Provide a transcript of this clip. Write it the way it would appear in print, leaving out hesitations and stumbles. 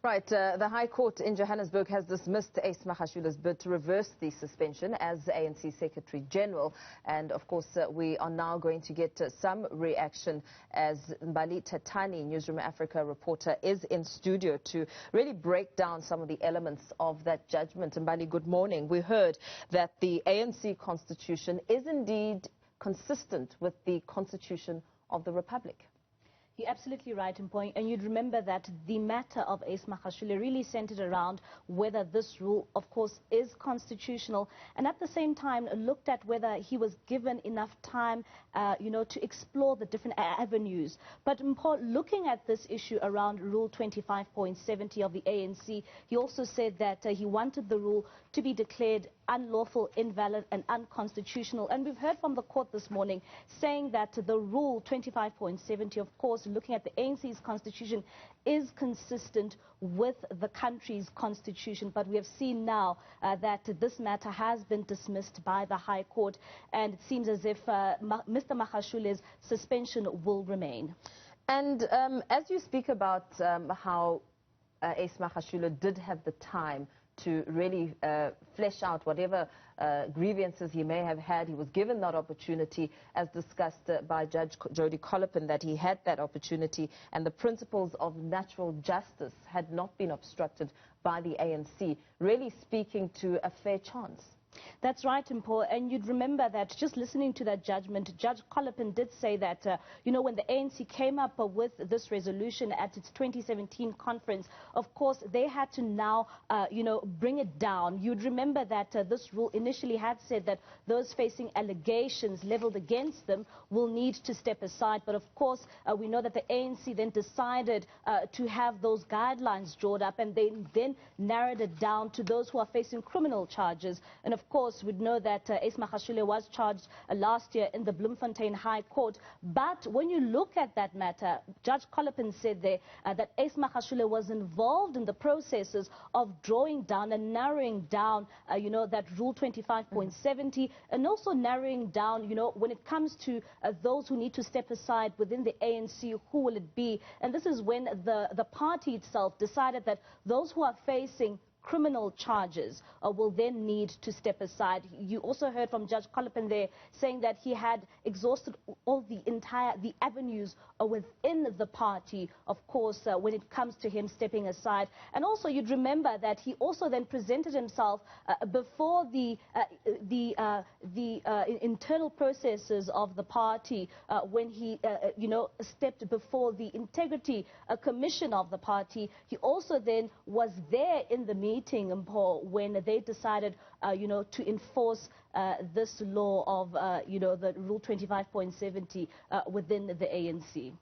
Right, the High Court in Johannesburg has dismissed Ace Magashula's bid to reverse the suspension as ANC Secretary General. And of course, we are now going to get some reaction as Mbali Thethani, Newzroom Afrika reporter, is in studio to really break down some of the elements of that judgment. Mbali, good morning. We heard that the ANC constitution is indeed consistent with the constitution of the Republic. You're absolutely right in point, and you'd remember that the matter of Ace Magashula really centered around whether this rule, of course, is constitutional, and at the same time looked at whether he was given enough time, to explore the different avenues. But looking at this issue around Rule 25.70 of the ANC, he also said that he wanted the rule to be declared unlawful, invalid and unconstitutional. And we've heard from the court this morning saying that the Rule 25.70, of course, looking at the ANC's constitution, is consistent with the country's constitution. But we have seen now that this matter has been dismissed by the High Court, and it seems as if Mr. Magashula's suspension will remain. And as you speak about how Ace Magashula did have the time to really flesh out whatever grievances he may have had. He was given that opportunity, as discussed by Judge Jody Kollapen, that he had that opportunity, and the principles of natural justice had not been obstructed by the ANC, really speaking to a fair chance. That's right, Mpo, and you'd remember that just listening to that judgment, Judge Kollapen did say that, when the ANC came up with this resolution at its 2017 conference, of course, they had to now, bring it down. You'd remember that this rule initially had said that those facing allegations leveled against them will need to step aside. But of course, we know that the ANC then decided to have those guidelines drawn up, and they then narrowed it down to those who are facing criminal charges. And of course, we know that Ace Magashula was charged last year in the Bloemfontein High Court. But when you look at that matter, Judge Kollapen said there that Ace Magashula was involved in the processes of drawing down and narrowing down, that Rule 25.70, and also narrowing down, when it comes to those who need to step aside within the ANC, who will it be? And this is when the party itself decided that those who are facing criminal charges will then need to step aside. You also heard from Judge Kollapen there saying that he had exhausted all the avenues within the party, of course, when it comes to him stepping aside. And also you'd remember that he also then presented himself before the internal processes of the party when he, stepped before the Integrity Commission of the party. He also then was there in the meeting when they decided, to enforce this law of, the Rule 25.70 within the ANC.